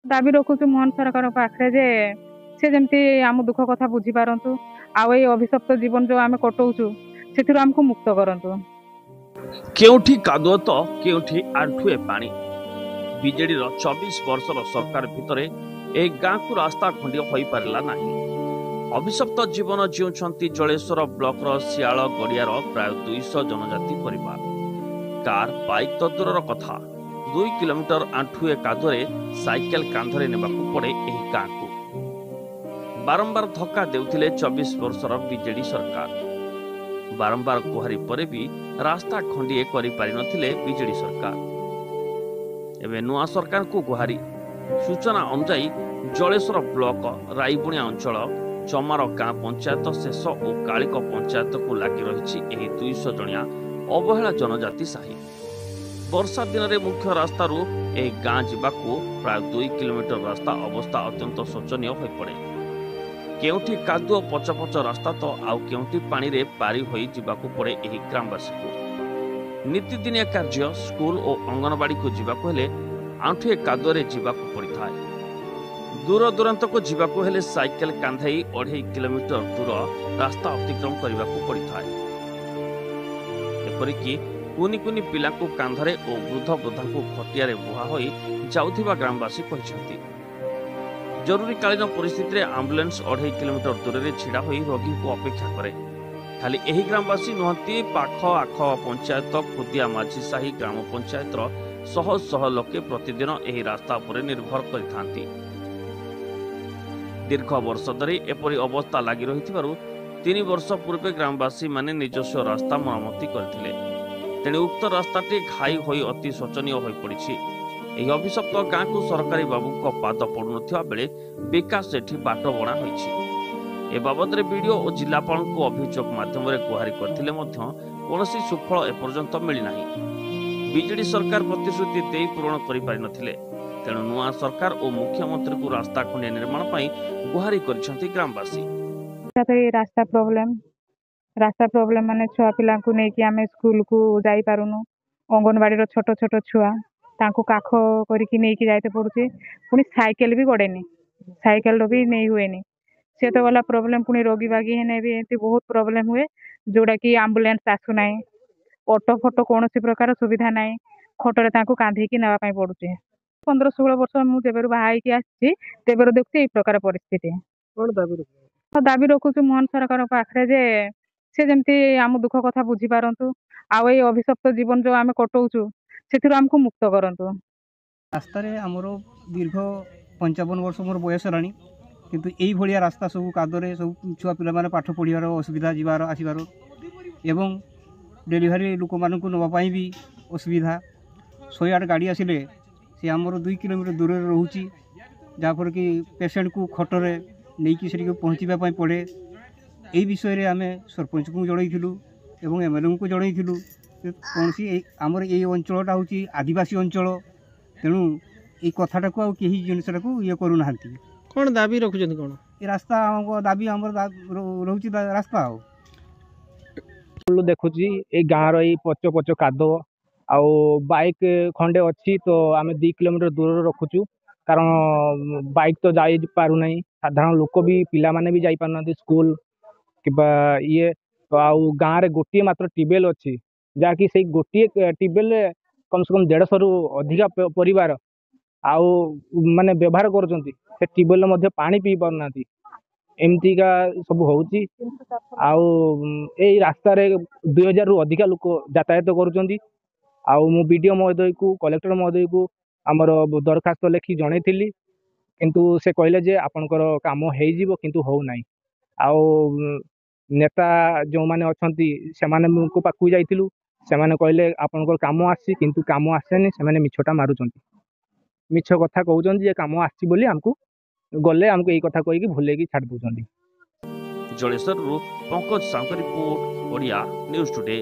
दाबी रखुचु मोहन सरकार पाखे जे से जमती आम दुख कथा बुझी पारंतु आउ ए अभिशप्त जीवन जो आम कटौचु से आमको मुक्त करंतु। केउठी कादुଅ तो केउठी आंठुए पानी। बीजेडी 24 वर्षर सरकार भितरे ए गाँ को रास्ता खंडिय हो पारला नाही। अभिशप्त जीवन जीउछंती जलेश्वर ब्लॉक सियाल गड़ियार प्राय 200 जनजाति परिवार। कार बाइक तो दूरर कथा 2 किलोमीटर आंठुए कादुरे साइकेल कांधरे नेबाकू पड़े एही गाँ को। बारंबार धक्का देउथिले 24 वर्षर बीजेडी सरकार। बारंबार गुहारी परे भी रास्ता खंडिए करि पारि नथिले बीजेडी सरकार। एबे नुआ सरकार को गुहारी। सूचना अनुसार जलेश्वर ब्लॉक राईबुणिया अंचल चमार गाँ पंचायत शेष और कालिक पंचायत को लगी रही एही 200 जणिया अवहेला जनजाति साही। वर्षा दिन में मुख्य रास्तार गाँ जावाकू प्राय 2 किलोमीटर रास्ता अवस्था अत्यंत शोचनीय हो पड़े। केउठी कादुओ पच पच रास्ता तो आउ केउठी पानी रे पारी होई जिबाकू पड़े एही ग्रामवासी को। नीतिदिनिया कार्य स्कूल और अंगनवाड़ी को जिबाकू हेले आंठुए कादुओ जिबाकू पड़िथाय। दूर दूरांत को जिबाकू हेले साइकेल कांधई 2.5 किलोमीटर दूर रास्ता अतिक्रम करने पड़िथाय। एपरिकी कुनी कुनी पिला को कांधरे और वृद्ध वृद्धा को खटिया बुहा होई जाउथिबा ग्रामवासी कहिसंती। जरूरीकालीन परिस्थिति में आम्बुलेंस 2.5 किलोमीटर दूर में छिड़ा होई रोगी को अपेक्षा करे। खाली एही ग्रामवासी नुहंती पाख आख पंचायत खुदिया माझी साही ग्राम पंचायत शह शह लोके प्रतिदिन एही रास्ता पर निर्भर करिथांती। दीर्घ वर्ष धरी एपरी अवस्था लगी रही 3 वर्ष पूर्वे ग्रामवासी माने निजस्व रास्ता मरामती करथिले। तेणे उक्त रास्ताटी घाई होई अति शोचनीय हो पड़ी। यह अभिशप्त गाँ को सरकारी बाबू को पाद पड़ुनथिबा बेले विकास एठी बाट बणा होईछि। ए बाबद वीडियो और जिलापाल को अभियोग माध्यम गुहारी करथिले मध्य कोनोसी सुफल एपर्यंत मिली नाही। बीजेडी सरकार प्रतिश्रुति दे पूरण करि पारि नथिले। तेणु नुआ सरकार और मुख्यमंत्री को रास्ता खंडिया निर्माण पई गुहारी करछंती ग्रामवासी। रास्ता प्रॉब्लम माने छुआ पिला को नहीं कि आमे स्कूल को जाई पारुनु। अंगनवाड़ी रो छोट छोट छुआ तांको काख करिकि नहीं कि जाइते पड़ुचे। पुनी साइकेल भी गड़ेनी, साइकेल रो भी नहीं हुएनी। से तो वाला प्रॉब्लम पुनी रोगी बागी हेने भी एती बहुत प्रॉब्लम हुए जोड़ा कि एम्बुलेंस आसु नाही, ऑटो फोटो कोनोसी प्रकार सुविधा नाही। खटरे तांको कांधी कि नेबा पई पड़ुचे। 15-16 वर्ष मु जेबेरु बाहाई कि आछि तेबेरु देखते ए प्रकार परिस्थिति। कोन दाबी रखुचु मोहन सरकार पाखरे जे से जमती आम दुख कथा बुझी पारंतु आउ ए अभिशप्त जीवन जो आम कटौचु से आमको मुक्त करंतु। रास्तार आमर दीर्घ 55 वर्ष मोर बयस है किंतु यही भाया रास्ता सब कादरे सब छुआ पिला माने पाठ पढ़ार असुविधा जीवार आसबार एवं डेलीवरी लोक मान नापी भी असुविधा। 108 गाड़ी आसिले सी आमर 2 किलोमीटर दूर रोचे जहाँफल कि पेसेंट को खटरे नहीं कि से पहुँचापी पड़े। यही विषय रे आमे सरपंच को जनइथिलु एवं एमएलए को जनइथिलु कौन सी आमर ये अंचलटा हूँ आदिवासी अंचल। तेणु ये कथाटा को कहीं जिनसा को ये करूना कौन दाबी रखुଛନ୍ତି कौन ये रास्ता दाबी आमर रोची रास्ता हो देखुची ए गाँव री पच पच काद आउ बाइक खंडे अच्छी तो आम 2 किलोमीटर दूर रखुचु कारण बाइक तो जाई पारु नहीं। साधारण लोक भी पिला माने भी जाई पारना स्कूल किबा ये तो आउ गाँव रे गोटे मात्र ट्यूबवेल अच्छी जहाँकि से गोटे ट्यूबवेल कम से कम 150 रु अधिका परिवार आउ माने व्यवहार करछंती। से ट्यूबवेल मध्ये पानी पी पारना एमतीका सब होउची। आउ ए रास्ता रे 2000 रु अधिका लोक यातायात करूछंती। आउ मु बीडीओ महोदय को कलेक्टर महोदय को आमर दरखास्त लेखि जनइथिली किंतु से कहले जे आपनकर काम हेइ जिवो किंतु हो नाही। आउ नेता जो माने अछंती से माने को पाकु जाइथिलु से माने कहले आपनकर काम आसी किंतु काम आसेनी। से माने मिछटा मारुचंती, मिछ कथा कहउचंती जे काम आसी बोली हमकु गले हमकु एई कथा कहि कि भुले कि छाड़ दोचंती। Jaleswar Pankaj Sankar report Odia news today.